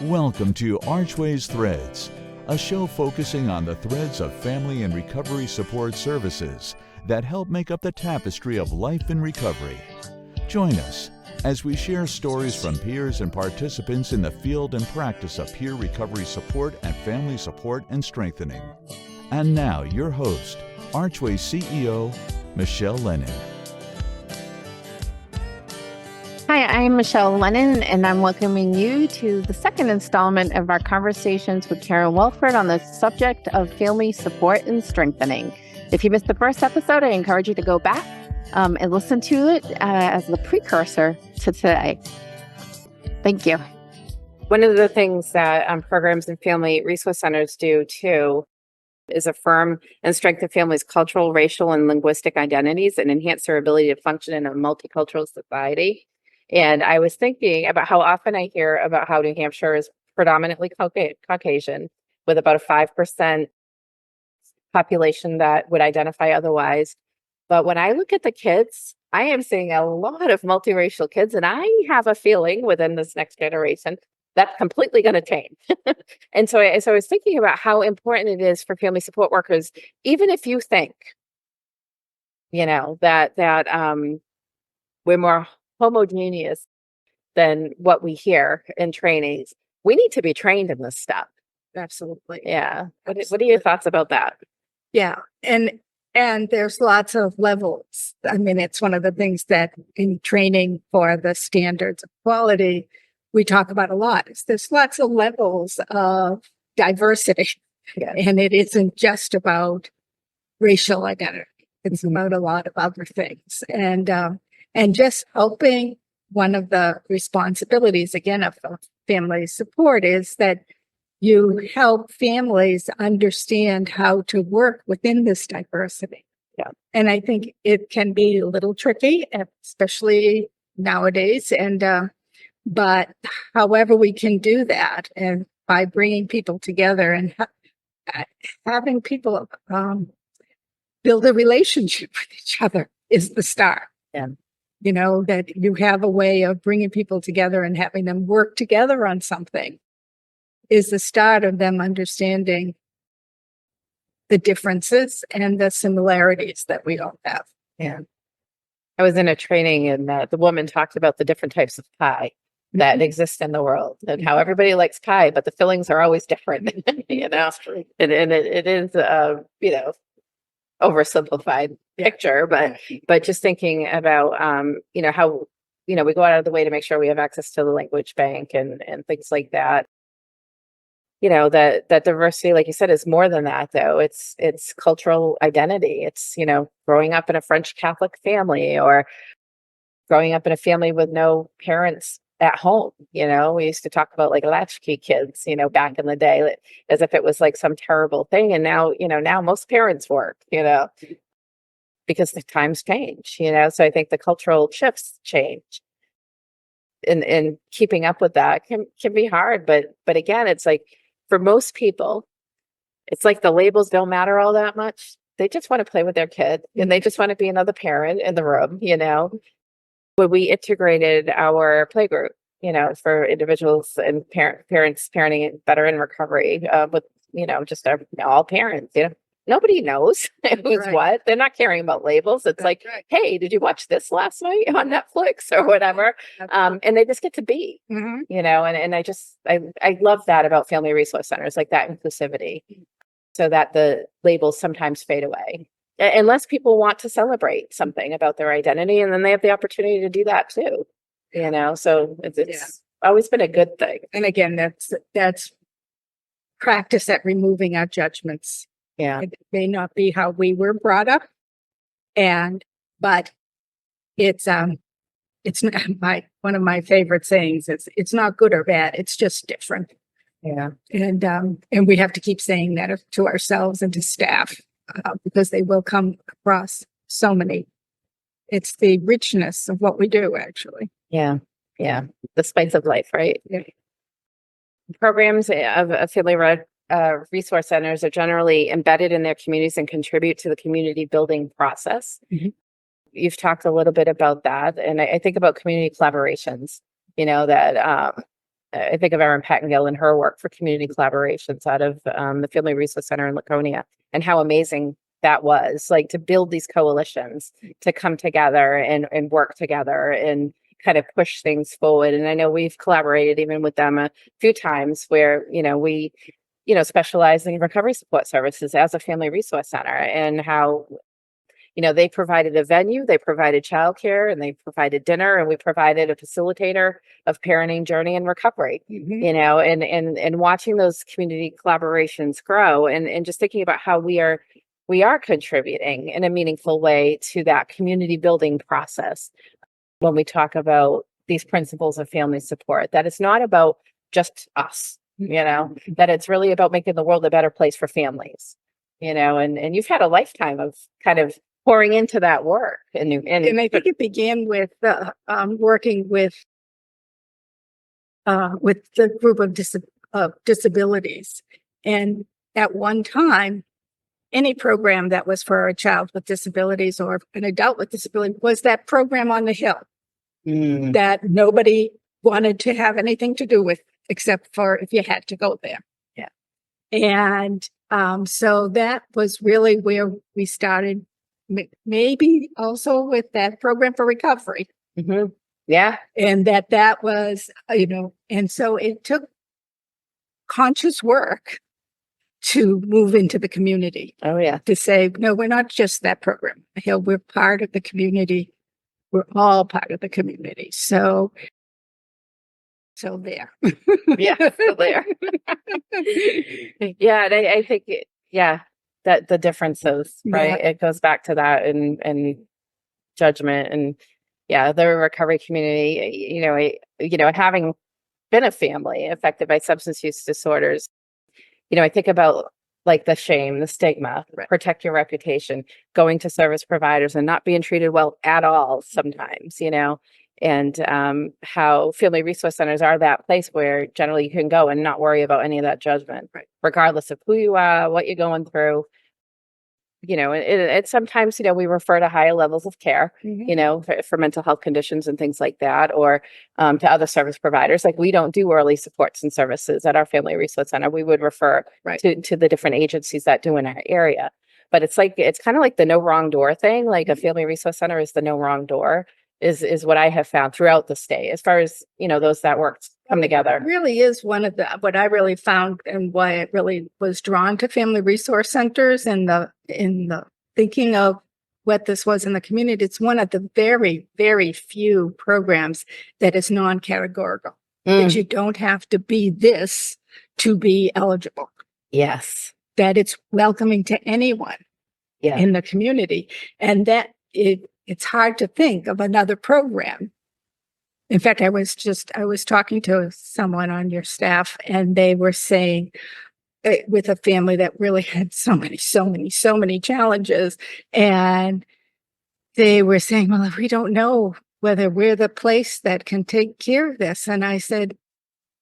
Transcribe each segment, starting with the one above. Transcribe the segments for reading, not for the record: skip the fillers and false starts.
Welcome to Archways Threads, a show focusing on the threads of family and recovery support services that help make up the tapestry of life in recovery. Join us as we share stories from peers and participants in the field and practice of peer recovery support and family support and strengthening. And now, your host, Archways CEO, Michelle Lennon. Hi, I'm Michelle Lennon, and I'm welcoming you to the second installment of our conversations with Karen Welford on the subject of family support and strengthening. If you missed the first episode, I encourage you to go back and listen to it as the precursor to today. Thank you. One of the things that programs and family resource centers do, too, is affirm and strengthen families' cultural, racial, and linguistic identities and enhance their ability to function in a multicultural society. And I was thinking about how often I hear about how New Hampshire is predominantly Caucasian, with about a 5% population that would identify otherwise. But when I look at the kids, I am seeing a lot of multiracial kids, and I have a feeling within this next generation that's completely going to change. And so I was thinking about how important it is for family support workers, even if you think, that we're more homogeneous than what we hear in trainings. We need to be trained in this stuff. Absolutely. Yeah. What are your thoughts about that? Yeah. And there's lots of levels. I mean, it's one of the things that in training for the standards of quality, we talk about a lot. There's lots of levels of diversity. Yeah. And it isn't just about racial identity. It's about a lot of other things. And just helping, one of the responsibilities, again, of family support is that you help families understand how to work within this diversity. Yeah. And I think it can be a little tricky, especially nowadays. But however we can do that, and by bringing people together and having people build a relationship with each other is the start. Yeah. That you have a way of bringing people together and having them work together on something is the start of them understanding the differences and the similarities that we all have. Yeah. I was in a training and the woman talked about the different types of pie that exist in the world and how everybody likes pie, but the fillings are always different, That's true. And it is, oversimplified picture, but just thinking about, how, we go out of the way to make sure we have access to the language bank and things like that. That diversity, like you said, is more than that, though. It's cultural identity. It's, growing up in a French Catholic family or growing up in a family with no parents at home. We used to talk about like latchkey kids, back in the day, as if it was like some terrible thing. And now, now most parents work, because the times change, so I think the cultural shifts change. And keeping up with that can be hard. But again, it's like for most people, it's like the labels don't matter all that much. They just want to play with their kid and they just want to be another parent in the room, When we integrated our playgroup, for individuals and parents parenting better in recovery, with, just all parents, nobody knows who's Right. what. They're not caring about labels. It's That's like, right. hey, did you watch this last night on Netflix or whatever? And they just get to be, Mhm. and I love that about family resource centers, like that inclusivity, so that the labels sometimes fade away. Unless people want to celebrate something about their identity, and then they have the opportunity to do that too, so it's always been a good thing. And again, that's practice at removing our judgments. Yeah. It may not be how we were brought up, but it's not one of my favorite sayings. It's not good or bad. It's just different. Yeah. And we have to keep saying that to ourselves and to staff, because they will come across so many. It's the richness of what we do, actually. Yeah. Yeah. The spice of life, right? Yeah. Programs of family resource centers are generally embedded in their communities and contribute to the community building process. Mm-hmm. You've talked a little bit about that. And I think about community collaborations, that I think of Erin Pattengill and her work for community collaborations out of the Family Resource Center in Laconia, and how amazing that was, like, to build these coalitions to come together and work together and kind of push things forward. And I know we've collaborated even with them a few times where, we, specialize in recovery support services as a family resource center, and how, they provided a venue, they provided childcare, and they provided dinner, and we provided a facilitator of parenting journey and recovery, and watching those community collaborations grow, and just thinking about how we are contributing in a meaningful way to that community building process when we talk about these principles of family support, that it's not about just us, that it's really about making the world a better place for families, and you've had a lifetime of kind of pouring into that work. And I think it began with working with the group of disabilities. And at one time, any program that was for a child with disabilities or an adult with disability was that program on the hill that nobody wanted to have anything to do with, except for if you had to go there. Yeah. And so that was really where we started, maybe also with that program for recovery. Mm-hmm. Yeah. And that was, and so it took conscious work to move into the community. Oh, yeah. To say, no, we're not just that program. We're part of the community. We're all part of the community. So there. Yeah, so there. Yeah, and I think, that the differences, right? Yeah. It goes back to that and judgment, and the recovery community, having been a family affected by substance use disorders, I think about like the shame, the stigma, Right. Protect your reputation, going to service providers and not being treated well at all sometimes, and how family resource centers are that place where generally you can go and not worry about any of that judgment, Right. regardless of who you are, what you're going through. It's sometimes, we refer to higher levels of care, for mental health conditions and things like that, or to other service providers. Like, we don't do early supports and services at our Family Resource Center. We would refer Right. to the different agencies that do in our area. But it's kind of like the no wrong door thing. Like, a Family Resource Center is the no wrong door, is what I have found throughout the state, as far as, those that work come together. It really is one of what I really found, and why it really was drawn to family resource centers and in the thinking of what this was in the community. It's one of the very, very few programs that is non-categorical, that you don't have to be this to be eligible. Yes. That it's welcoming to anyone in the community, and that it's hard to think of another program. In fact, I was talking to someone on your staff, and they were saying, with a family that really had so many challenges, and they were saying, well, we don't know whether we're the place that can take care of this. And I said,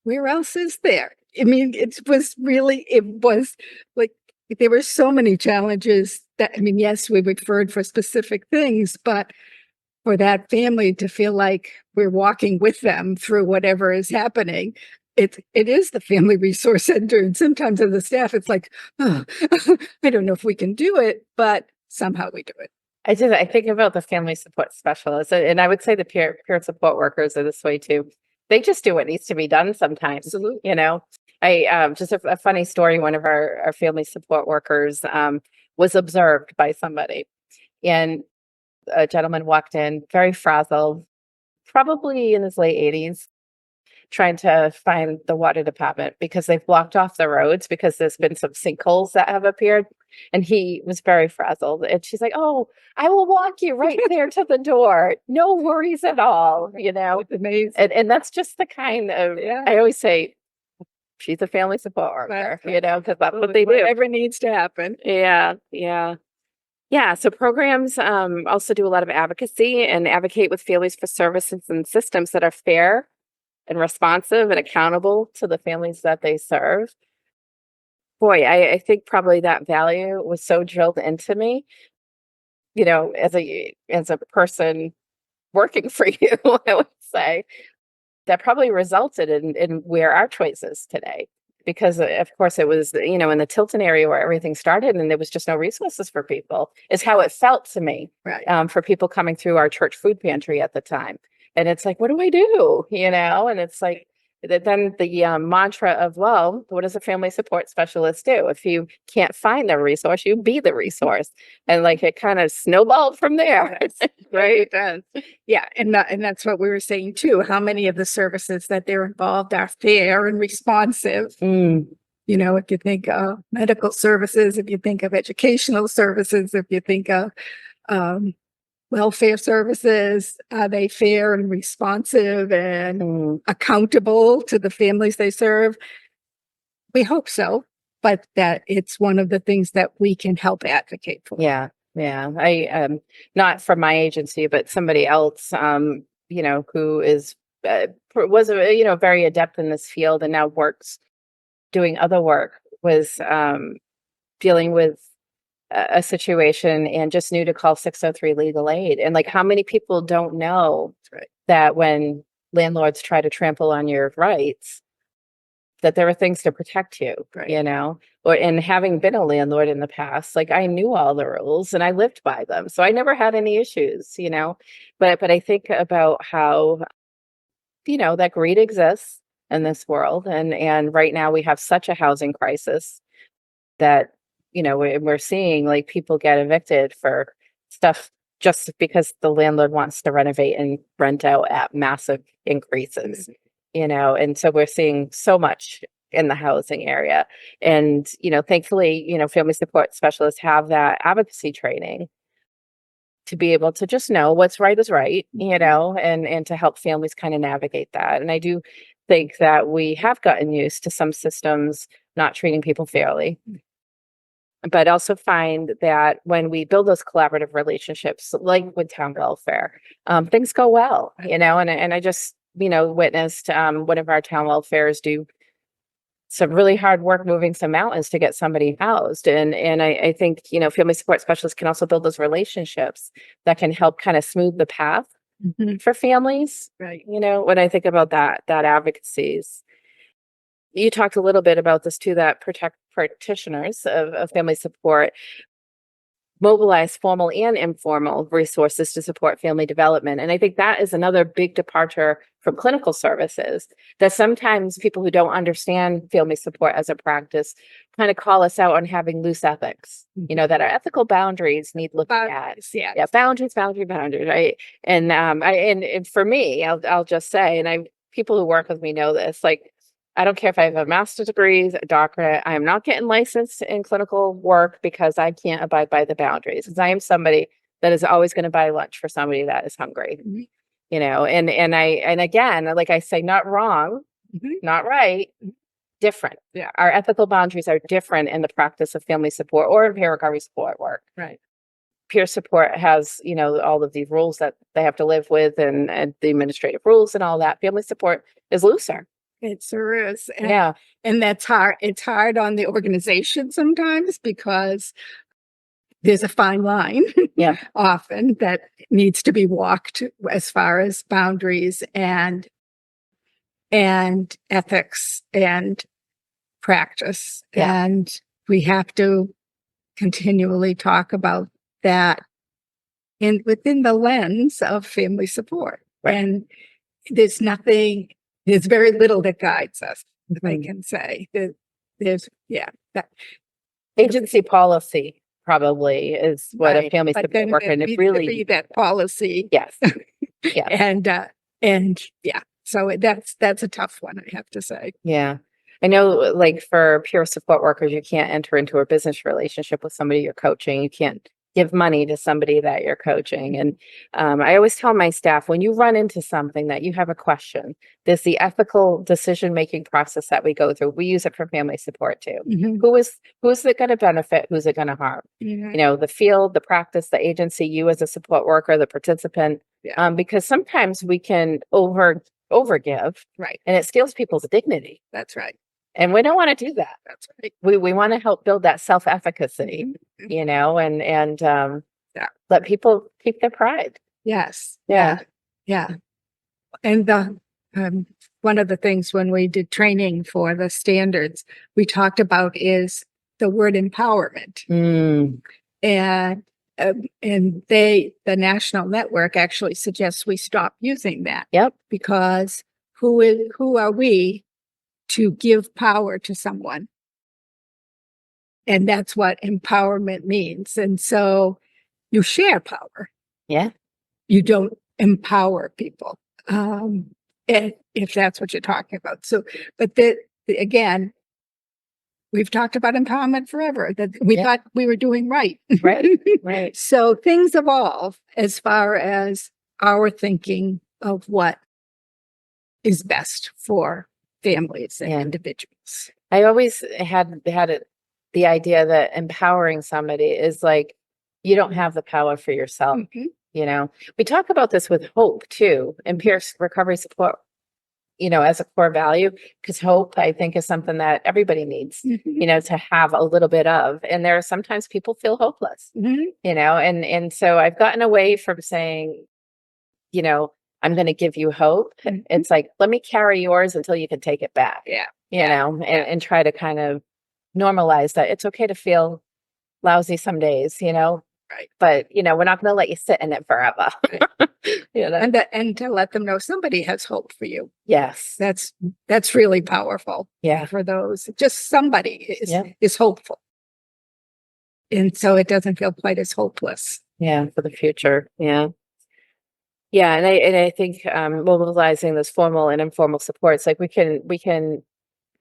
where else is there? I mean, it was like, there were so many challenges that, yes, we referred for specific things, but for that family to feel like we're walking with them through whatever is happening, it is the Family Resource Center. And sometimes as a staff, it's like, oh, I don't know if we can do it, but somehow we do it. I think about the family support specialists, and I would say the peer support workers are this way too. They just do what needs to be done sometimes. Absolutely. I just a funny story. One of our family support workers was observed by somebody, and a gentleman walked in very frazzled, probably in his late 80s, trying to find the water department because they've blocked off the roads because there's been some sinkholes that have appeared. And he was very frazzled. And she's like, oh, I will walk you right there to the door. No worries at all. It's amazing. And that's just the kind of, I always say, she's a family support worker, because that's what they do. Whatever needs to happen. Yeah. So programs also do a lot of advocacy and advocate with families for services and systems that are fair and responsive and accountable to the families that they serve. Boy, I think probably that value was so drilled into me, as a person working for you, I would say. that probably resulted in where Archways is today. Because of course it was, in the Tilton area where everything started, and there was just no resources for people, is how it felt to me. Right. For people coming through our church food pantry at the time. And it's like, what do I do? And it's like, then the mantra of, well, what does a family support specialist do? If you can't find the resource, you be the resource. And like, it kind of snowballed from there. Right. It does. Yeah. And that's what we were saying too. How many of the services that they're involved are fair and responsive? Mm. If you think of medical services, if you think of educational services, if you think of welfare services, are they fair and responsive and accountable to the families they serve? We hope so, but that it's one of the things that we can help advocate for. Yeah. Yeah. I, not from my agency, but somebody else, who is, was, very adept in this field and now works doing other work, was, dealing with a situation and just knew to call 603 legal aid. And like, how many people don't know that when landlords try to trample on your rights, that there are things to protect you, and having been a landlord in the past, like I knew all the rules and I lived by them. So I never had any issues, but I think about how, that greed exists in this world. And right now we have such a housing crisis that, we're seeing like people get evicted for stuff just because the landlord wants to renovate and rent out at massive increases. And so we're seeing so much in the housing area. And, thankfully, family support specialists have that advocacy training to be able to just know what's right is right, and to help families kind of navigate that. And I do think that we have gotten used to some systems not treating people fairly, but also find that when we build those collaborative relationships, like with town welfare, things go well, and I just, witnessed one of our town welfares do some really hard work moving some mountains to get somebody housed. And I think, family support specialists can also build those relationships that can help kind of smooth the path for families. Right. When I think about that advocacies, you talked a little bit about this too, that practitioners of family support mobilize formal and informal resources to support family development. And I think that is another big departure from clinical services, that sometimes people who don't understand family support as a practice kind of call us out on having loose ethics, that our ethical boundaries need looking at. Yeah, boundaries, right? And and for me, I'll just say, and people who work with me know this, like, I don't care if I have a master's degree, a doctorate, I am not getting licensed in clinical work because I can't abide by the boundaries. Because I am somebody that is always going to buy lunch for somebody that is hungry, and again, like I say, not wrong, not right, different. Yeah. Our ethical boundaries are different in the practice of family support or peer recovery support work. Right. Peer support has, all of these rules that they have to live with and the administrative rules and all that. Family support is looser. It sure is. Yeah. And that's hard. It's hard on the organization sometimes because there's a fine line often that needs to be walked as far as boundaries and ethics and practice. Yeah. And we have to continually talk about that within the lens of family support. Right. And there's very little that guides us, if I can say. There's that agency policy probably is what a family but support then worker, and it really be that policy. yes, yeah, and so that's a tough one, I have to say. yeah. I know, like for peer support workers, you can't enter into a business relationship with somebody you're coaching. You can't give money to somebody that you're coaching. And I always tell my staff, when you run into something that you have a question, there's the ethical decision-making process that we go through. We use it for family support too. Who's it going to benefit? Who's it going to harm? The field, the practice, the agency, you as a support worker, the participant, because sometimes we can overgive, right, and it steals people's dignity. That's right. And we don't want to do that. That's right. We want to help build that self-efficacy, and let people keep their pride. Yes. Yeah. Yeah. And one of the things when we did training for the standards, we talked about is the word empowerment. And the national network actually suggests we stop using that. Yep. Because who are we to give power to someone? And that's what empowerment means. And so you share power. Yeah. You don't empower people. And if that's what you're talking about. So, but again, we've talked about empowerment forever, that we thought we were doing right. Right. So things evolve as far as our thinking of what is best for families and individuals. I always had the idea that empowering somebody is like, you don't have the power for yourself. You know, we talk about this with hope too, and peer recovery support, you know, as a core value, because hope, I think, is something that everybody needs, you know, to have a little bit of. And there are sometimes people feel hopeless, you know, and so I've gotten away from saying, you know, I'm going to give you hope. It's like, let me carry yours until you can take it back. You know, and try to kind of normalize that it's okay to feel lousy some days, you know. But, you know, we're not going to let you sit in it forever. You know? And to let them know somebody has hope for you. Yes. That's really powerful. Yeah. For those, just somebody is hopeful. And so it doesn't feel quite as hopeless. Yeah, for the future. Yeah. Yeah. And I think mobilizing those formal and informal supports, like we can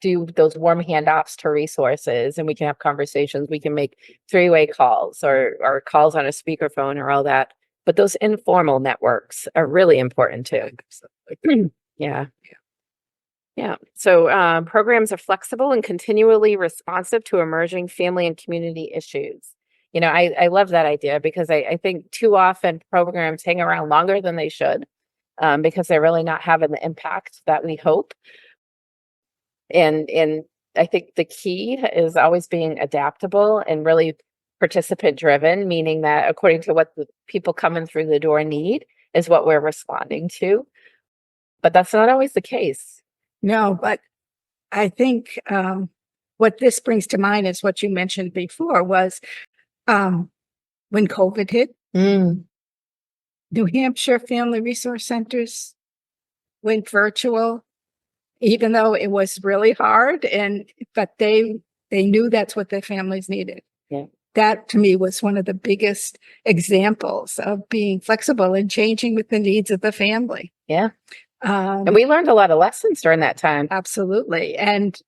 do those warm handoffs to resources, and we can have conversations. We can make 3-way calls or calls on a speakerphone or all that. But those informal networks are really important too. Yeah. So programs are flexible and continually responsive to emerging family and community issues. You know, I love that idea, because I think too often programs hang around longer than they should, because they're really not having the impact that we hope. And I think the key is always being adaptable and really participant driven, meaning that according to what the people coming through the door need is what we're responding to. But that's not always the case. No, but I think what this brings to mind is what you mentioned before was when COVID hit, New Hampshire Family Resource Centers went virtual, even though it was really hard, but they knew that's what their families needed. Yeah. That to me was one of the biggest examples of being flexible and changing with the needs of the family. Yeah. And we learned a lot of lessons during that time. Absolutely. And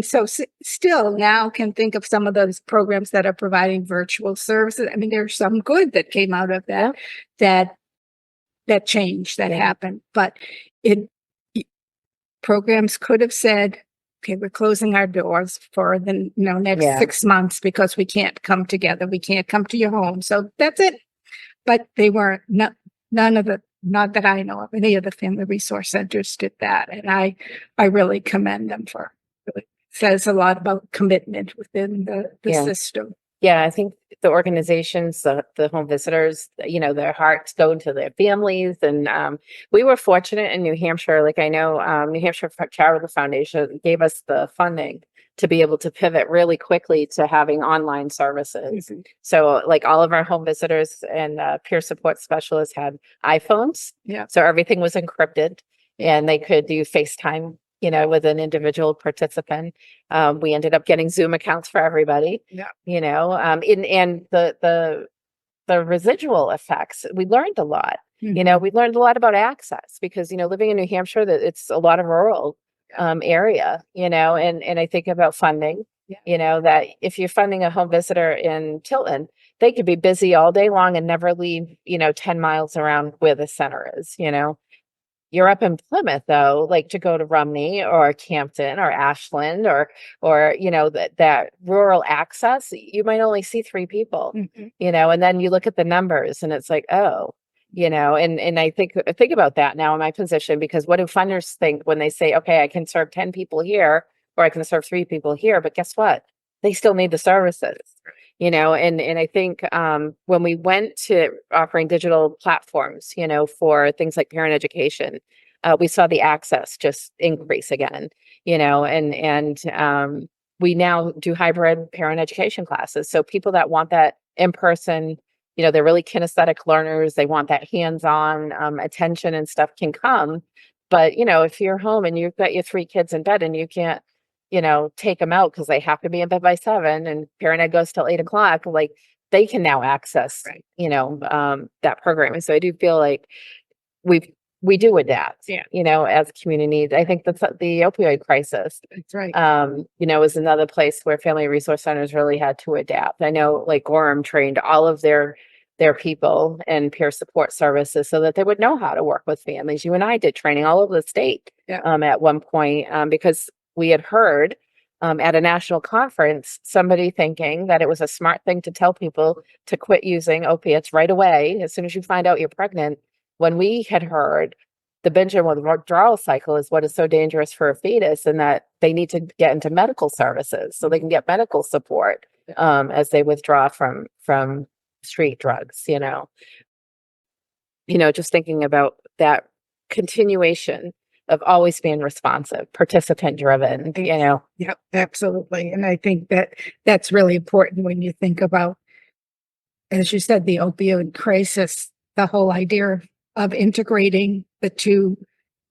so still now can think of some of those programs that are providing virtual services. I mean, there's some good that came out of that change that happened, but programs could have said, okay, we're closing our doors for the next 6 months because we can't come together. We can't come to your home. So that's it. But they weren't, not that I know of, any of the family resource centers did that. And I really commend them for it. Says a lot about commitment within the system. Yeah, I think the organizations, the home visitors, you know, their hearts go into their families. And we were fortunate in New Hampshire. Like I know New Hampshire Charitable Foundation gave us the funding to be able to pivot really quickly to having online services. So like all of our home visitors and peer support specialists had iPhones. So everything was encrypted and they could do FaceTime, you know, with an individual participant. We ended up getting Zoom accounts for everybody, you know, and the residual effects, we learned a lot. You know, we learned a lot about access because, you know, living in New Hampshire, that it's a lot of rural area, you know, and I think about funding, you know, that if you're funding a home visitor in Tilton, they could be busy all day long and never leave, you know, 10 miles around where the center is, you know. You're up in Plymouth though, like to go to Rumney or Campton or Ashland or you know, that rural access, you might only see 3 people, you know, and then you look at the numbers and it's like, oh, you know, and I think about that now in my position, because what do funders think when they say, okay, I can serve 10 people here or I can serve 3 people here, but guess what? They still need the services. You know, and I think when we went to offering digital platforms, you know, for things like parent education, we saw the access just increase again, and we now do hybrid parent education classes. So people that want that in person, they're really kinesthetic learners. They want that hands-on attention and stuff can come. But, if you're home and you've got your 3 kids in bed and you can't, take them out because they have to be in bed by 7 and parent ed goes till 8 o'clock, like they can now access, Right. that programming. So I do feel like we do adapt, Yeah. as communities. I think that's the opioid crisis, That's right. is another place where family resource centers really had to adapt. I know like Gorham trained all of their people and peer support services so that they would know how to work with families. You and I did training all over the state at one point because we had heard at a national conference, somebody thinking that it was a smart thing to tell people to quit using opiates right away as soon as you find out you're pregnant, when we had heard the binge and withdrawal cycle is what is so dangerous for a fetus, and that they need to get into medical services so they can get medical support as they withdraw from street drugs, just thinking about that continuation of always being responsive, participant driven, Yep, absolutely. And I think that that's really important when you think about, as you said, the opioid crisis, the whole idea of integrating the 2,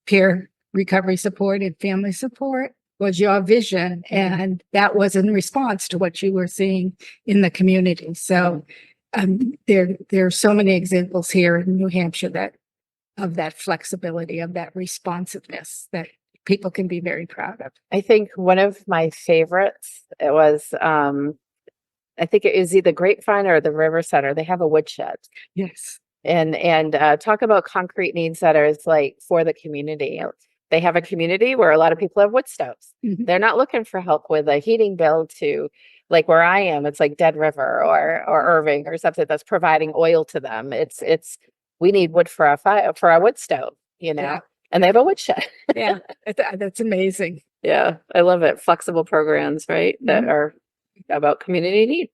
peer recovery support and family support, was your vision. And that was in response to what you were seeing in the community. So there are so many examples here in New Hampshire of that flexibility, of that responsiveness that people can be very proud of. I think one of my favorites, it was, I think it is either Grapevine or the River Center. They have a woodshed. Yes. And talk about concrete needs that are like for the community. They have a community where a lot of people have wood stoves. Mhm. They're not looking for help with a heating bill to like where I am. It's like Dead River or Irving or something that's providing oil to them. It's we need wood for our fire, for our wood stove, Yeah. and they have a woodshed. Yeah, that's amazing. Yeah, I love it. Flexible programs, right? That are about community need.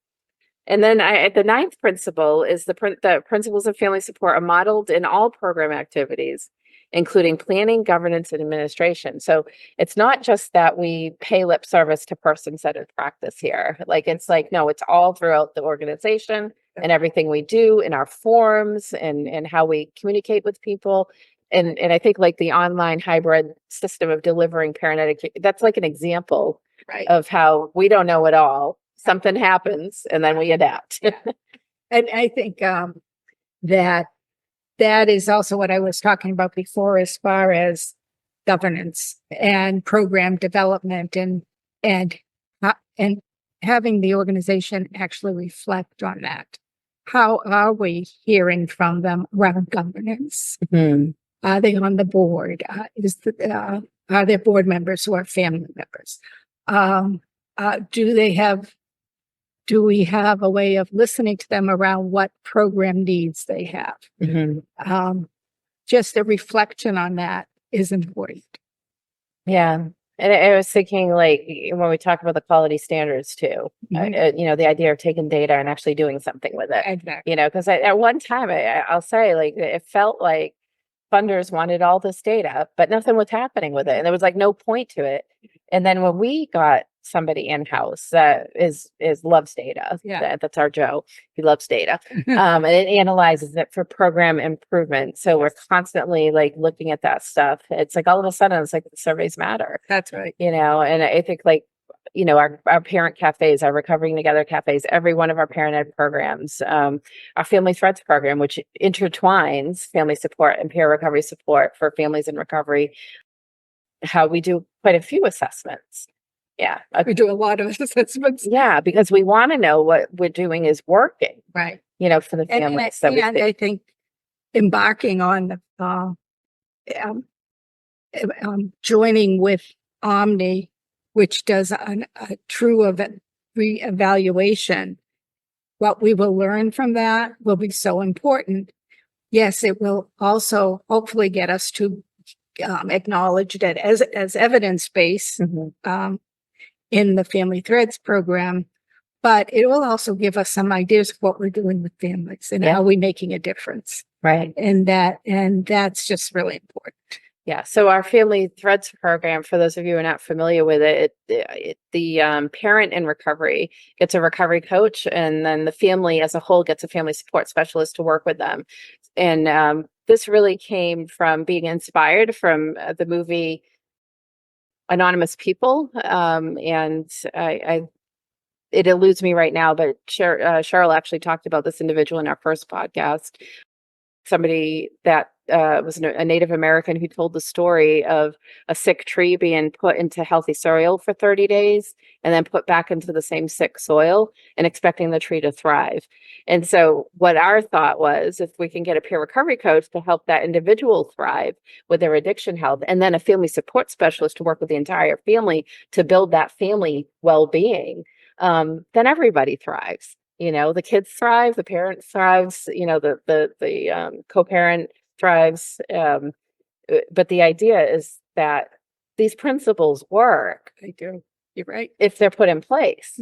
And then the 9th principle is the principles of family support are modeled in all program activities, including planning, governance, and administration. So it's not just that we pay lip service to person-centered practice here. Like, it's like, no, it's all throughout the organization and everything we do in our forms and how we communicate with people. And I think like the online hybrid system of delivering parent education, that's like an example of how we don't know it all. Something happens and then we adapt. And I think that is also what I was talking about before, as far as governance and program development and having the organization actually reflect on that. How are we hearing from them around governance? Mm-hmm. Are they on the board? Are there board members who are family members? Do we have a way of listening to them around what program needs they have? Mm-hmm. Just a reflection on that is important. Yeah. And I was thinking, like, when we talk about the quality standards too, the idea of taking data and actually doing something with it. Exactly. Because at one time, I'll say, like, it felt like funders wanted all this data, but nothing was happening with it. And there was like no point to it. And then when we got somebody in-house that loves data, that's our Joe, he loves data, and it analyzes it for program improvement. So we're constantly like looking at that stuff. It's like all of a sudden it's like the surveys matter. That's right. And I think like, our parent cafes, our Recovering Together cafes, every one of our parent ed programs, our Family Threads program, which intertwines family support and peer recovery support for families in recovery, how we do quite a few assessments. Yeah. We do a lot of assessments. Yeah, because we want to know what we're doing is working. Right. For the families. And I think embarking on joining with Omni, which does a true re-evaluation, what we will learn from that will be so important. Yes, it will also hopefully get us to acknowledge that as evidence-based in the Family Threads program, but it will also give us some ideas of what we're doing with families and how we're making a difference. Right. And that's just really important. Yeah. So our Family Threads program, for those of you who are not familiar with it, the parent in recovery gets a recovery coach, and then the family as a whole gets a family support specialist to work with them. And this really came from being inspired from the movie Anonymous People. And it eludes me right now, but Cheryl actually talked about this individual in our first podcast. Somebody that was a Native American who told the story of a sick tree being put into healthy soil for 30 days and then put back into the same sick soil and expecting the tree to thrive. And so what our thought was, if we can get a peer recovery coach to help that individual thrive with their addiction health, and then a family support specialist to work with the entire family to build that family well-being, then everybody thrives. The kids thrive, the parent thrives, the co-parent thrives. But the idea is that these principles work. They do. You're right. If they're put in place,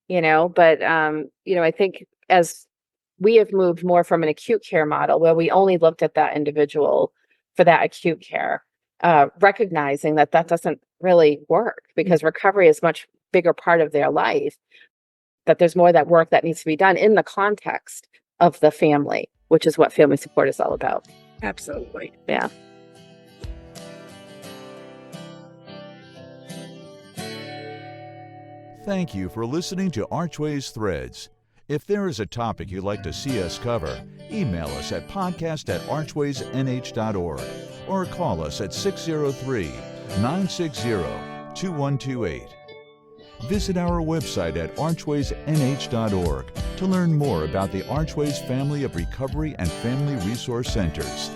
but, I think as we have moved more from an acute care model where we only looked at that individual for that acute care, recognizing that doesn't really work because recovery is a much bigger part of their life, that there's more that work that needs to be done in the context of the family, which is what family support is all about. Absolutely. Yeah. Thank you for listening to Archways Threads. If there is a topic you'd like to see us cover, email us at podcast@archwaysnh.org or call us at 603-960-2128. Visit our website at archwaysnh.org to learn more about the Archways family of recovery and family resource centers.